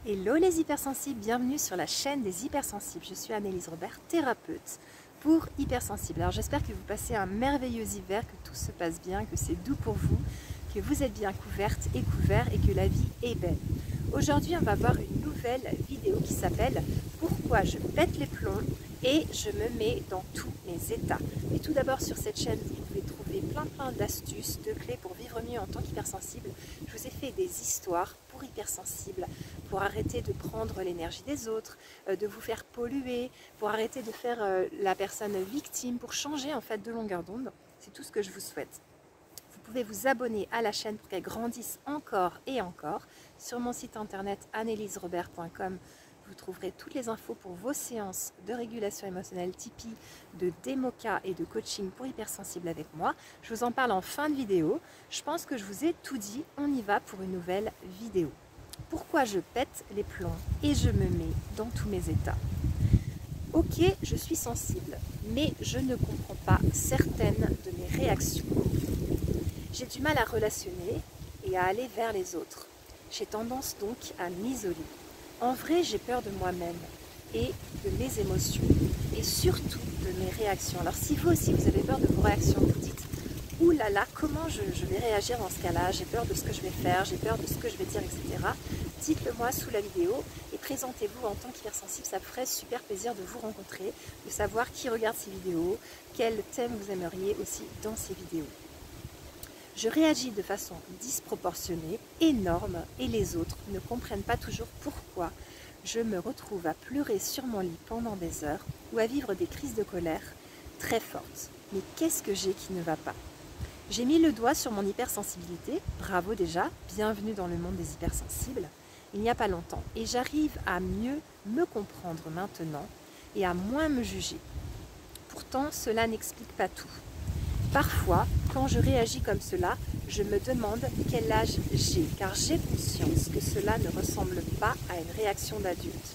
Hello les hypersensibles, bienvenue sur la chaîne des hypersensibles. Je suis Annelise Robert, thérapeute pour hypersensibles. Alors j'espère que vous passez un merveilleux hiver, que tout se passe bien, que c'est doux pour vous, que vous êtes bien couvertes et couverts et que la vie est belle. Aujourd'hui on va voir une nouvelle vidéo qui s'appelle « Pourquoi je pète les plombs et je me mets dans tous mes états ». Mais tout d'abord sur cette chaîne vous pouvez trouver plein d'astuces, de clés pour vivre mieux en tant qu'hypersensible. Je vous ai fait des histoires pour hypersensibles, pour arrêter de prendre l'énergie des autres, de vous faire polluer, pour arrêter de faire la personne victime, pour changer en fait de longueur d'onde. C'est tout ce que je vous souhaite. Vous pouvez vous abonner à la chaîne pour qu'elle grandisse encore et encore. Sur mon site internet anneliserobert.com, vous trouverez toutes les infos pour vos séances de régulation émotionnelle Tipeee, de démoca et de coaching pour hypersensibles avec moi. Je vous en parle en fin de vidéo. Je pense que je vous ai tout dit. On y va pour une nouvelle vidéo. Pourquoi je pète les plombs et je me mets dans tous mes états. Ok, je suis sensible, mais je ne comprends pas certaines de mes réactions. J'ai du mal à relationner et à aller vers les autres. J'ai tendance donc à m'isoler. En vrai, j'ai peur de moi-même et de mes émotions et surtout de mes réactions. Alors si vous aussi vous avez peur de vos réactions, vous dites « Ouh là là, comment je vais réagir dans ce cas-là? J'ai peur de ce que je vais faire, j'ai peur de ce que je vais dire, etc. » Dites-le moi sous la vidéo et présentez-vous en tant qu'hypersensible. Ça me ferait super plaisir de vous rencontrer, de savoir qui regarde ces vidéos, quel thème vous aimeriez aussi dans ces vidéos. Je réagis de façon disproportionnée, énorme, et les autres ne comprennent pas toujours pourquoi je me retrouve à pleurer sur mon lit pendant des heures ou à vivre des crises de colère très fortes. Mais qu'est-ce que j'ai qui ne va pas? J'ai mis le doigt sur mon hypersensibilité, bravo déjà, bienvenue dans le monde des hypersensibles, il n'y a pas longtemps, et j'arrive à mieux me comprendre maintenant et à moins me juger. Pourtant, cela n'explique pas tout. Parfois, quand je réagis comme cela, je me demande quel âge j'ai, car j'ai conscience que cela ne ressemble pas à une réaction d'adulte.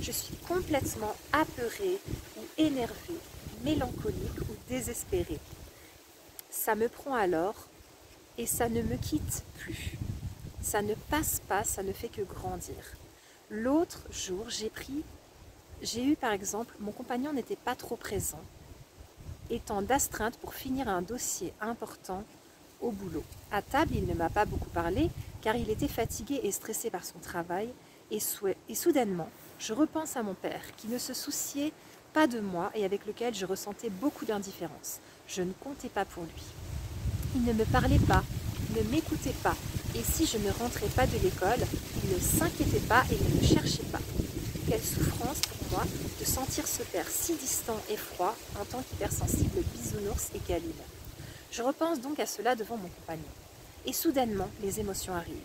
Je suis complètement apeurée ou énervée, mélancolique ou désespérée. Ça me prend alors et ça ne me quitte plus. Ça ne passe pas, ça ne fait que grandir. L'autre jour, j'ai eu par exemple, mon compagnon n'était pas trop présent, étant d'astreinte pour finir un dossier important au boulot. À table, il ne m'a pas beaucoup parlé car il était fatigué et stressé par son travail et soudainement, je repense à mon père qui ne se souciait pas de moi et avec lequel je ressentais beaucoup d'indifférence. Je ne comptais pas pour lui. Il ne me parlait pas, ne m'écoutait pas et si je ne rentrais pas de l'école, il ne s'inquiétait pas et ne me cherchait pas. Quelle souffrance pour moi de sentir ce père si distant et froid en tant qu'hypersensible bisounours et câline. Je repense donc à cela devant mon compagnon. Et soudainement, les émotions arrivent.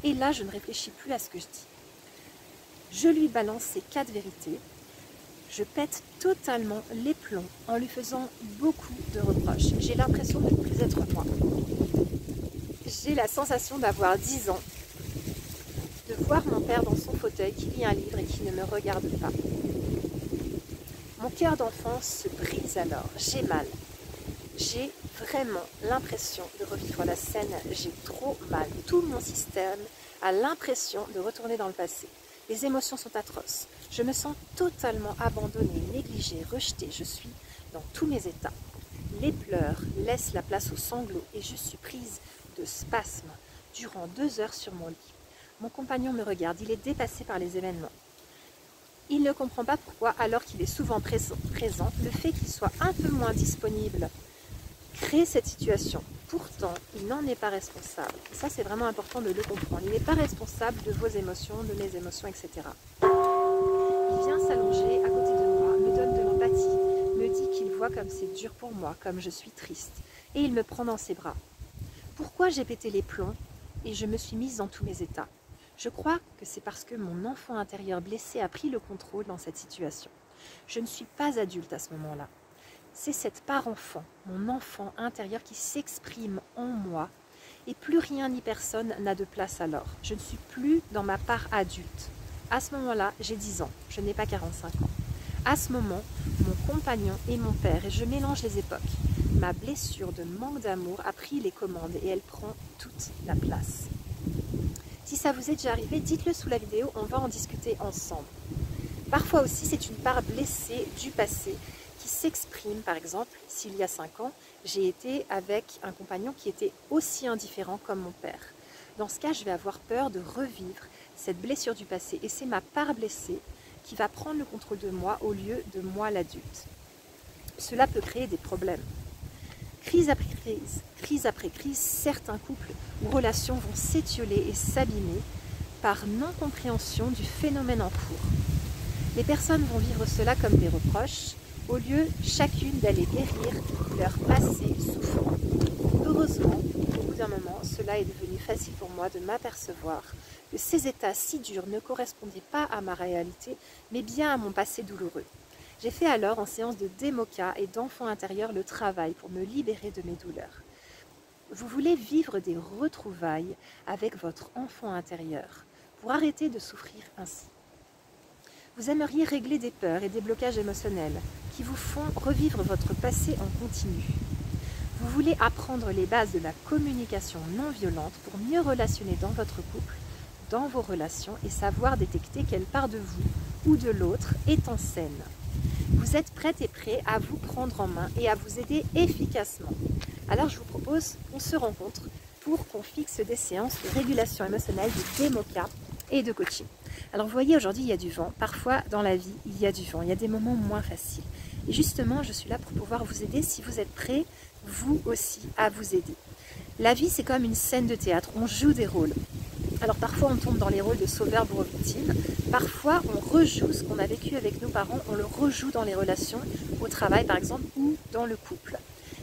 Et là, je ne réfléchis plus à ce que je dis. Je lui balance ces 4 vérités. Je pète totalement les plombs en lui faisant beaucoup de reproches. J'ai l'impression de ne plus être moi. J'ai la sensation d'avoir 10 ans, de voir mon père dans son fauteuil qui lit un livre et qui ne me regarde pas. Mon cœur d'enfant se brise alors, j'ai mal. J'ai vraiment l'impression de revivre la scène, j'ai trop mal. Tout mon système a l'impression de retourner dans le passé. Les émotions sont atroces. Je me sens totalement abandonnée, négligée, rejetée. Je suis dans tous mes états. Les pleurs laissent la place aux sanglots et je suis prise de spasmes durant 2 heures sur mon lit. Mon compagnon me regarde, il est dépassé par les événements. Il ne comprend pas pourquoi, alors qu'il est souvent présent, le fait qu'il soit un peu moins disponible crée cette situation. Pourtant, il n'en est pas responsable. Et ça, c'est vraiment important de le comprendre. Il n'est pas responsable de vos émotions, de mes émotions, etc. Il vient s'allonger à côté de moi, me donne de l'empathie, me dit qu'il voit comme c'est dur pour moi, comme je suis triste. Et il me prend dans ses bras. Pourquoi j'ai pété les plombs et je me suis mise dans tous mes états? Je crois que c'est parce que mon enfant intérieur blessé a pris le contrôle dans cette situation. Je ne suis pas adulte à ce moment-là. C'est cette part enfant, mon enfant intérieur qui s'exprime en moi et plus rien ni personne n'a de place alors. Je ne suis plus dans ma part adulte. À ce moment-là, j'ai 10 ans, je n'ai pas 45 ans. À ce moment, mon compagnon est mon père et je mélange les époques. Ma blessure de manque d'amour a pris les commandes et elle prend toute la place. Si ça vous est déjà arrivé, dites-le sous la vidéo, on va en discuter ensemble. Parfois aussi, c'est une part blessée du passé qui s'exprime. Par exemple, s'il y a 5 ans, j'ai été avec un compagnon qui était aussi indifférent comme mon père. Dans ce cas, je vais avoir peur de revivre cette blessure du passé. Et c'est ma part blessée qui va prendre le contrôle de moi au lieu de moi l'adulte. Cela peut créer des problèmes. Crise après crise, certains couples ou relations vont s'étioler et s'abîmer par non-compréhension du phénomène en cours. Les personnes vont vivre cela comme des reproches, au lieu chacune d'aller guérir leur passé souffrant. Heureusement, au bout d'un moment, cela est devenu facile pour moi de m'apercevoir que ces états si durs ne correspondaient pas à ma réalité, mais bien à mon passé douloureux. J'ai fait alors, en séance de démoka et d'enfant intérieur, le travail pour me libérer de mes douleurs. Vous voulez vivre des retrouvailles avec votre enfant intérieur pour arrêter de souffrir ainsi. Vous aimeriez régler des peurs et des blocages émotionnels qui vous font revivre votre passé en continu. Vous voulez apprendre les bases de la communication non violente pour mieux relationner dans votre couple, dans vos relations et savoir détecter quelle part de vous ou de l'autre est en scène. Vous êtes prête et prêt à vous prendre en main et à vous aider efficacement. Alors je vous propose qu'on se rencontre pour qu'on fixe des séances de régulation émotionnelle, de démoka et de coaching. Alors vous voyez, aujourd'hui il y a du vent. Parfois dans la vie il y a du vent, il y a des moments moins faciles. Et justement je suis là pour pouvoir vous aider si vous êtes prêts, vous aussi, à vous aider. La vie c'est comme une scène de théâtre, on joue des rôles. Alors parfois on tombe dans les rôles de sauveur pour victime, parfois on rejoue ce qu'on a vécu avec nos parents, on le rejoue dans les relations, au travail par exemple, ou dans le couple.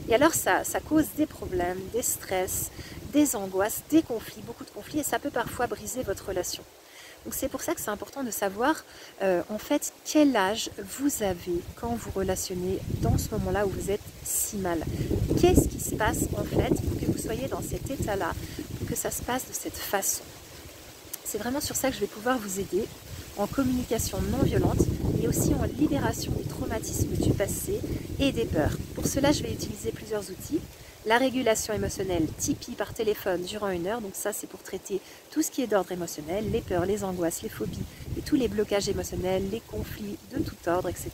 Et alors ça cause des problèmes, des stress, des angoisses, des conflits, beaucoup de conflits, et ça peut parfois briser votre relation. Donc c'est pour ça que c'est important de savoir en fait quel âge vous avez quand vous relationnez dans ce moment-là où vous êtes si mal. Qu'est-ce qui se passe en fait pour que vous soyez dans cet état-là, pour que ça se passe de cette façon. C'est vraiment sur ça que je vais pouvoir vous aider, en communication non violente, mais aussi en libération des traumatismes du passé et des peurs. Pour cela, je vais utiliser plusieurs outils. La régulation émotionnelle Tipeee par téléphone durant 1 heure, donc ça c'est pour traiter tout ce qui est d'ordre émotionnel, les peurs, les angoisses, les phobies et tous les blocages émotionnels, les conflits de tout ordre, etc.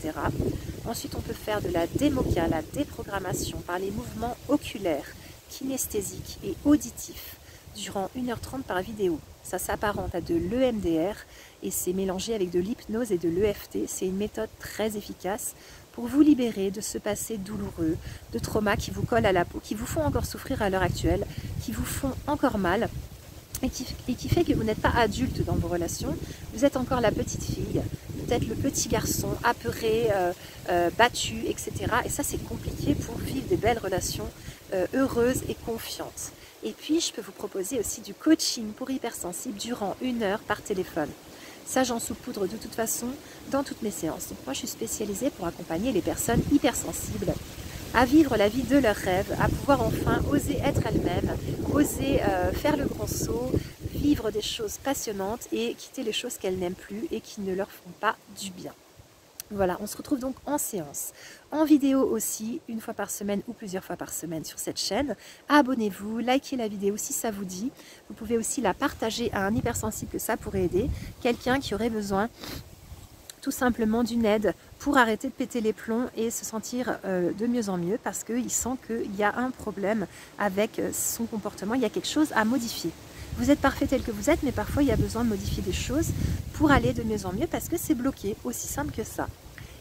Ensuite on peut faire de la démoka, la déprogrammation par les mouvements oculaires, kinesthésiques et auditifs durant 1h30 par vidéo. Ça s'apparente à de l'EMDR et c'est mélangé avec de l'hypnose et de l'EFT. C'est une méthode très efficace pour vous libérer de ce passé douloureux, de traumas qui vous collent à la peau, qui vous font encore souffrir à l'heure actuelle, qui vous font encore mal et qui fait que vous n'êtes pas adulte dans vos relations. Vous êtes encore la petite fille, peut-être le petit garçon apeuré, battu, etc. Et ça c'est compliqué pour vivre des belles relations heureuses et confiantes. Et puis je peux vous proposer aussi du coaching pour hypersensibles durant 1 heure par téléphone. Ça, j'en saupoudre de toute façon dans toutes mes séances. Donc moi, je suis spécialisée pour accompagner les personnes hypersensibles à vivre la vie de leurs rêves, à pouvoir enfin oser être elles-mêmes, oser faire le grand saut, vivre des choses passionnantes et quitter les choses qu'elles n'aiment plus et qui ne leur font pas du bien. Voilà, on se retrouve donc en séance, en vidéo aussi, 1 fois par semaine ou plusieurs fois par semaine sur cette chaîne. Abonnez-vous, likez la vidéo si ça vous dit. Vous pouvez aussi la partager à un hypersensible que ça pourrait aider. Quelqu'un qui aurait besoin tout simplement d'une aide pour arrêter de péter les plombs et se sentir de mieux en mieux parce qu'il sent qu'il y a un problème avec son comportement, il y a quelque chose à modifier. Vous êtes parfait tel que vous êtes, mais parfois il y a besoin de modifier des choses pour aller de mieux en mieux parce que c'est bloqué, aussi simple que ça.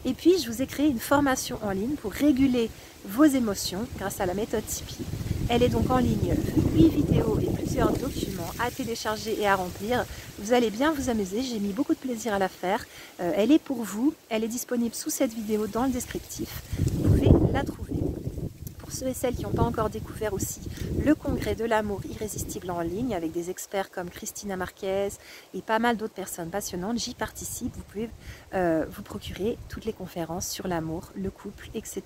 Et puis, je vous ai créé une formation en ligne pour réguler vos émotions grâce à la méthode Tipeee. Elle est donc en ligne, 8 vidéos et plusieurs documents à télécharger et à remplir. Vous allez bien vous amuser, j'ai mis beaucoup de plaisir à la faire. Elle est pour vous, elle est disponible sous cette vidéo dans le descriptif. Vous pouvez la trouver. Pour ceux et celles qui n'ont pas encore découvert aussi le congrès de l'amour irrésistible en ligne avec des experts comme Christina Marquez et pas mal d'autres personnes passionnantes, j'y participe. Vous pouvez vous procurer toutes les conférences sur l'amour, le couple, etc.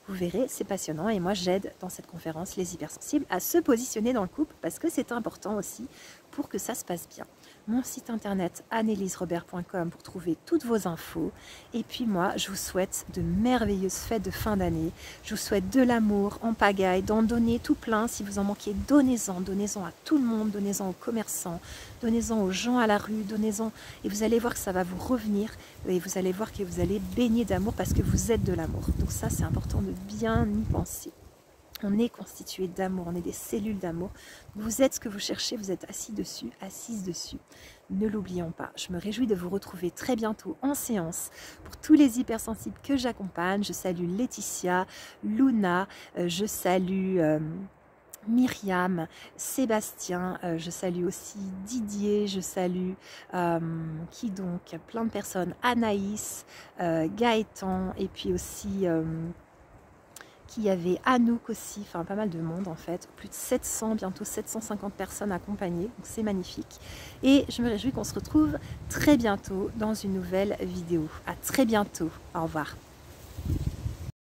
Vous verrez, c'est passionnant et moi j'aide dans cette conférence les hypersensibles à se positionner dans le couple parce que c'est important aussi pour que ça se passe bien. mon site internet anneliserobert.com pour trouver toutes vos infos. Et puis moi, je vous souhaite de merveilleuses fêtes de fin d'année. Je vous souhaite de l'amour en pagaille, d'en donner tout plein. Si vous en manquez, donnez-en. Donnez-en à tout le monde, donnez-en aux commerçants, donnez-en aux gens à la rue, donnez-en. Et vous allez voir que ça va vous revenir. Et vous allez voir que vous allez baigner d'amour parce que vous êtes de l'amour. Donc ça, c'est important de bien y penser. On est constitué d'amour, on est des cellules d'amour. Vous êtes ce que vous cherchez, vous êtes assis dessus, assise dessus. Ne l'oublions pas. Je me réjouis de vous retrouver très bientôt en séance pour tous les hypersensibles que j'accompagne. Je salue Laetitia, Luna, je salue Myriam, Sébastien, je salue aussi Didier, je salue qui donc, plein de personnes, Anaïs, Gaëtan et puis aussi... qui y avait Anouk aussi, enfin pas mal de monde en fait, plus de 700, bientôt 750 personnes accompagnées, donc c'est magnifique. Et je me réjouis qu'on se retrouve très bientôt dans une nouvelle vidéo. À très bientôt, au revoir.